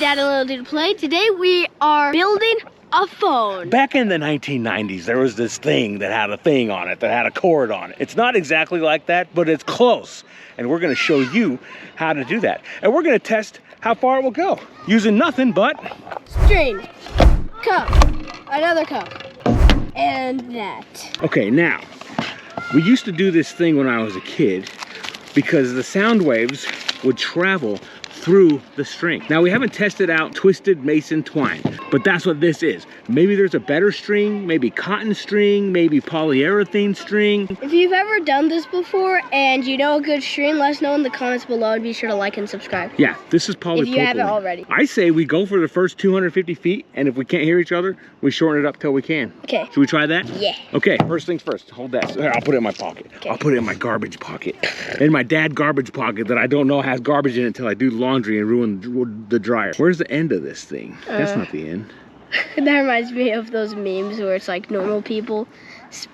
Dad and Little Dude Play. Today we are building a phone. Back in the 1990s, there was this thing that had a thing on it, that had a cord on it. It's not exactly like that, but it's close. And we're gonna show you how to do that. And we're gonna test how far it will go, using nothing but string, cup, another cup, and that. Okay, now, we used to do this thing when I was a kid because the sound waves would travel through the string. Now we haven't tested out twisted mason twine, but that's what this is. Maybe there's a better string, maybe cotton string, maybe polyurethane string. If you've ever done this before and you know a good string, let us know in the comments below and be sure to like and subscribe. Yeah, this is polypropylene. If you haven't already. I say we go for the first 250 feet, and if we can't hear each other, we shorten it up till we can. Okay. Should we try that? Yeah. Okay, first things first, hold that. Here, I'll put it in my pocket. Okay. I'll put it in my garbage pocket. In my dad garbage pocket that I don't know has garbage in it until I do laundry and ruin the dryer. Where's the end of this thing? That's not the end. That reminds me of those memes where it's like normal people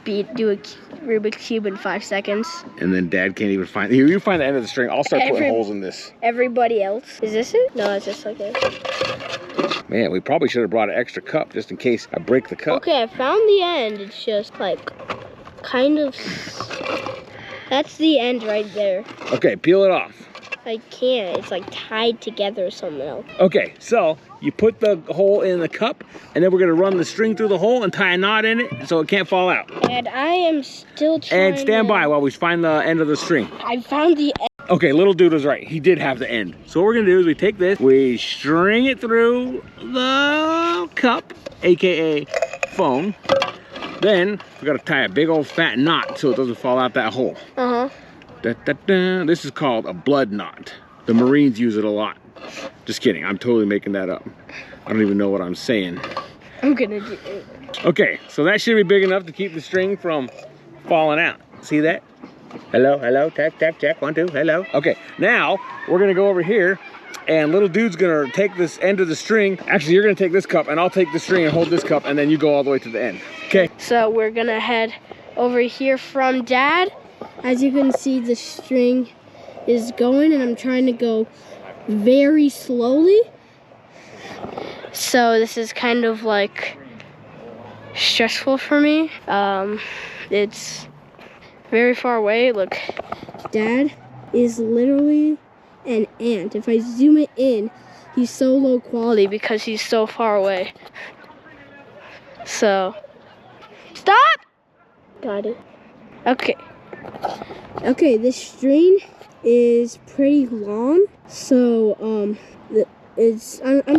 do a Rubik's Cube in 5 seconds. And then Dad can't even find, here, you find the end of the string. I'll start putting holes in this. Everybody else. Is this it? No, it's just like it. Man, we probably should have brought an extra cup just in case I break the cup. Okay, I found the end. It's just like kind of, that's the end right there. Okay, peel it off. I can't. It's like tied together or something else. Okay, so you put the hole in the cup, and then we're gonna run the string through the hole and tie a knot in it so it can't fall out. And I am still trying. And stand by while we find the end of the string. I found the end. Okay, little dude was right. He did have the end. So what we're gonna do is we take this, we string it through the cup, AKA phone. Then we gotta tie a big old fat knot so it doesn't fall out that hole. Uh-huh. Da, da, da. This is called a blood knot. The Marines use it a lot. Just kidding, I'm totally making that up. I don't even know what I'm saying. I'm gonna do it. Okay, so that should be big enough to keep the string from falling out. See that? Hello, hello, tap, tap, check, 1, 2, hello. Okay, now we're gonna go over here and little dude's gonna take this end of the string. Actually, you're gonna take this cup and I'll take the string and hold this cup and then you go all the way to the end, okay? So we're gonna head over here from Dad. As you can see, the string is going and I'm trying to go very slowly. So this is kind of like stressful for me. It's very far away. Look, Dad is literally an ant. If I zoom it in, he's so low quality because he's so far away. So, stop! Got it. Okay. Okay, this string is pretty long, so I'm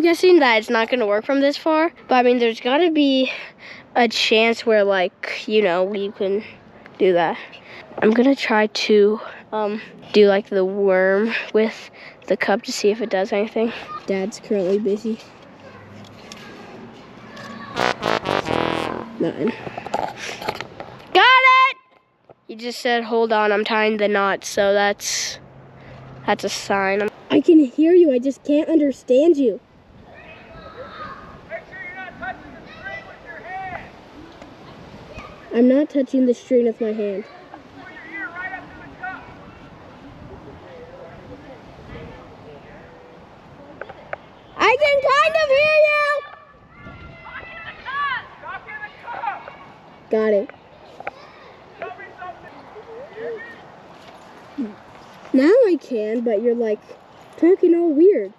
guessing that it's not gonna work from this far. But I mean, there's gotta be a chance where, like, you know, we can do that. I'm gonna try to do like the worm with the cup to see if it does anything. Dad's currently busy. Nothing. Got it! He just said, hold on, I'm tying the knot, so that's a sign. I can hear you, I just can't understand you. Make sure you're not touching the string with your hand. I'm not touching the string with my hand. Put your ear right up to the cup. I can kind of hear you! Talk in the cup. Talk in the cup. Got it. Tell me something. Now I can, but you're like talking all weird.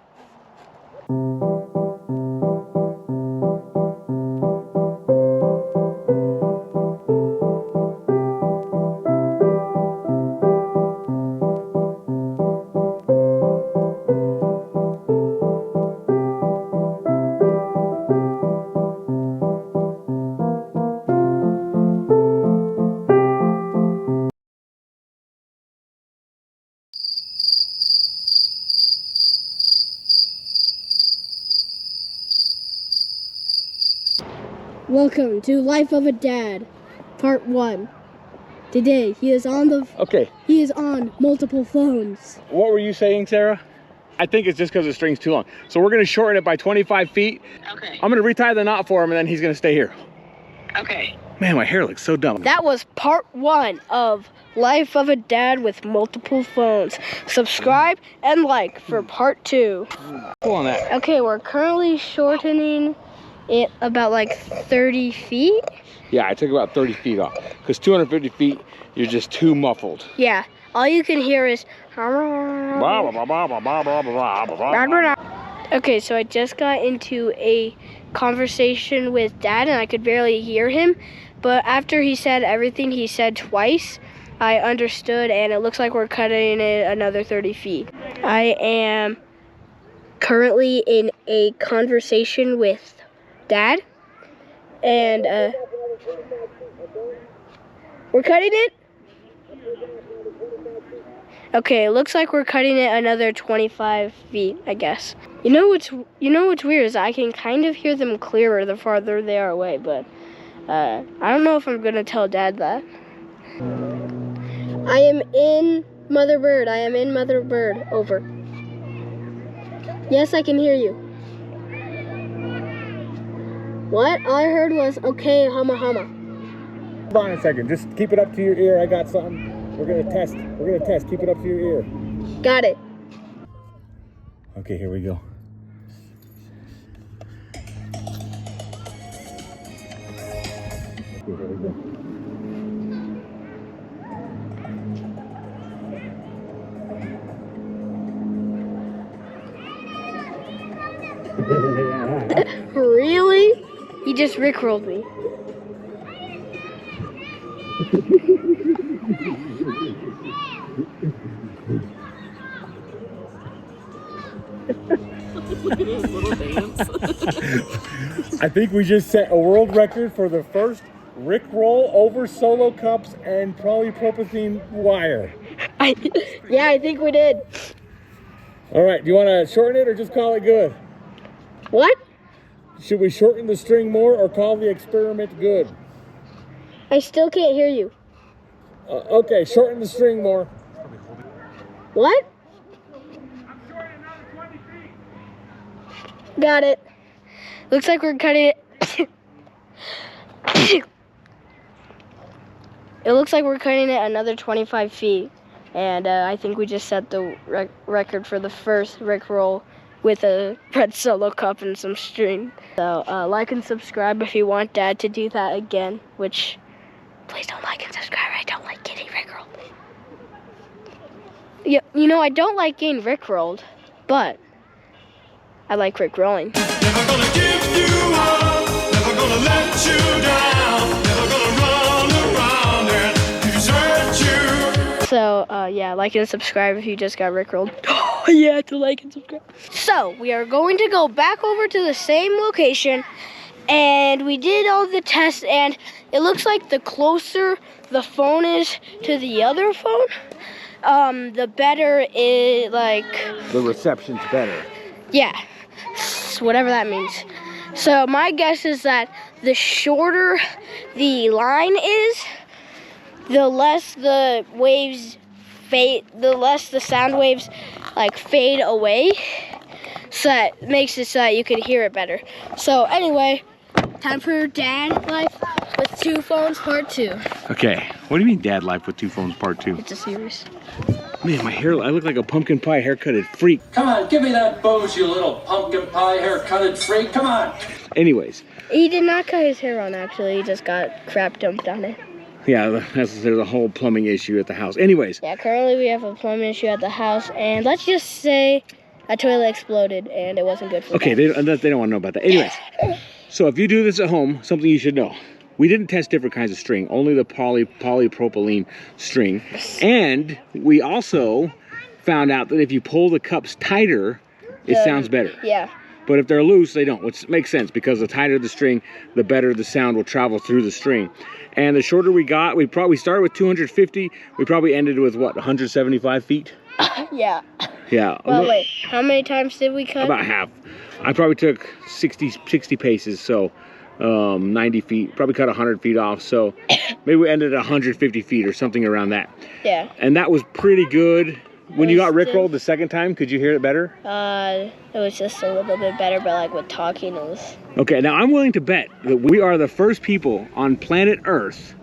Welcome to Life of a Dad, Part 1. Today, he is on multiple phones. What were you saying, Sarah? I think it's just because the string's too long. So we're gonna shorten it by 25 feet. Okay. I'm gonna retie the knot for him and then he's gonna stay here. Okay. Man, my hair looks so dumb. That was part 1 of Life of a dad with multiple phones. Subscribe and like for part 2. Pull on that. Okay, we're currently shortening it about like 30 feet. Yeah, I took about 30 feet off. Because 250 feet, you're just too muffled. Yeah, all you can hear is... Okay, so I just got into a conversation with Dad and I could barely hear him. But after he said everything he said twice, I understood, and it looks like we're cutting it another 30 feet. I am currently in a conversation with Dad, and we're cutting it? Okay, it looks like we're cutting it another 25 feet, I guess. You know what's weird is I can kind of hear them clearer the farther they are away, but I don't know if I'm gonna tell Dad that. I am in Mother Bird. I am in Mother Bird. Over. Yes, I can hear you. What I heard was, okay, hama hama. Hold on a second. Just keep it up to your ear. I got something. We're gonna test. Keep it up to your ear. Got it. Okay, here we go. Okay, here we go. Really? He just rickrolled me. Look at his little dance. I think we just set a world record for the first rickroll over solo cups and polypropylene wire. Yeah, I think we did. All right, do you want to shorten it or just call it good? What? Should we shorten the string more or call the experiment good? I still can't hear you. Okay, shorten the string more. What? I'm short another 20 feet. Got it. Looks like we're cutting it. It looks like we're cutting it another 25 feet. And I think we just set the record for the first rickroll with a red solo cup and some string. So like and subscribe if you want Dad to do that again, which please don't like and subscribe. I don't like getting rickrolled. Yeah, you know, I don't like getting rickrolled, but I like rickrolling. Never gonna give you up, never gonna let you down, never gonna run around and desert you. So, yeah, like and subscribe if you just got rickrolled. Oh, yeah, to like and subscribe. So, we are going to go back over to the same location, and we did all the tests, and it looks like the closer the phone is to the other phone, the better it, like... The reception's better. Yeah, whatever that means. So my guess is that the shorter the line is, the less the waves fade, the less the sound waves like fade away. So that makes it so that you can hear it better. So anyway, time for Dad Life with 2 phones part 2. Okay, what do you mean Dad Life with 2 phones part 2? It's a series. Man, my hair, I look like a pumpkin pie haircutted freak. Come on, give me that Bose, you little pumpkin pie haircutted freak. Come on. Anyways, He did not cut his hair on, actually. He just got crap dumped on it. yeah, there's a whole plumbing issue at the house. Anyways, Yeah, currently we have a plumbing issue at the house, and let's just say a toilet exploded, and it wasn't good for okay, they don't want to know about that. Anyways, so if you do this at home, something you should know. We didn't test different kinds of string, only the polypropylene string. And we also found out that if you pull the cups tighter, it sounds better. Yeah. But if they're loose, they don't, which makes sense because the tighter the string, the better the sound will travel through the string. And the shorter we got, we started with 250, we probably ended with what, 175 feet? Yeah. Yeah. Well, wait, how many times did we cut? About half. I probably took 60 paces, so 90 feet, probably cut 100 feet off, so maybe we ended at 150 feet or something around that. Yeah. And that was pretty good. When you got rickrolled the second time, could you hear it better? It was just a little bit better, but like with talking, it was... Okay, now I'm willing to bet that we are the first people on planet Earth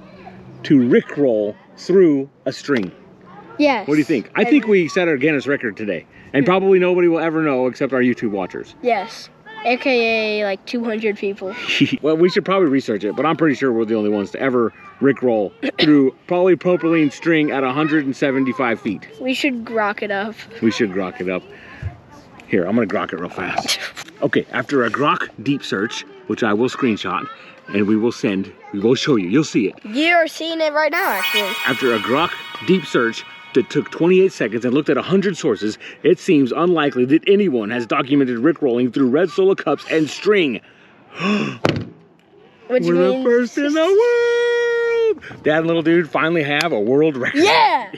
to rickroll through a string. Yes. What do you think? I think we set our Guinness record today. And probably nobody will ever know except our YouTube watchers. Yes. AKA like 200 people. Well, we should probably research it, but I'm pretty sure we're the only ones to ever rickroll through polypropylene string at 175 feet. We should grok it up. We should grok it up. Here, I'm gonna grok it real fast. Okay, after a grok deep search, which I will screenshot, and we will show you, you'll see it. You're seeing it right now, actually. After a grok deep search that took 28 seconds and looked at 100 sources, it seems unlikely that anyone has documented rickrolling through red solo cups and string. Which We're means... the first in the world! Dad and little dude finally have a world record. Yeah!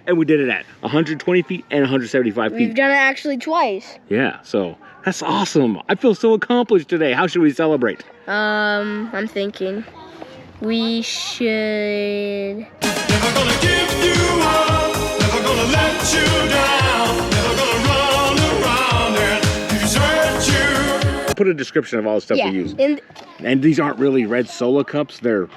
And we did it at 120 feet and 175 feet. We've done it actually twice. Yeah, so that's awesome. I feel so accomplished today. How should we celebrate? I'm thinking we should... Never gonna give you up, never gonna let you down, never gonna run around and desert you. Put a description of all the stuff Yeah. we use. And And these aren't really red Solo cups, they're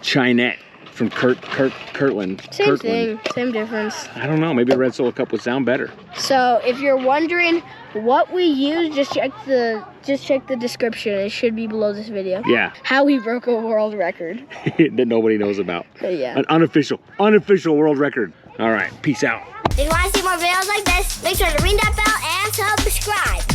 Chinette from Kirtland. same thing, same difference. I don't know, maybe a red Solo cup would sound better. So if you're wondering what we use, just check the description. It should be below this video. Yeah, How we broke a world record. that nobody knows about. Yeah. An unofficial world record. All right, peace out. If you want to see more videos like this, make sure to ring that bell and subscribe.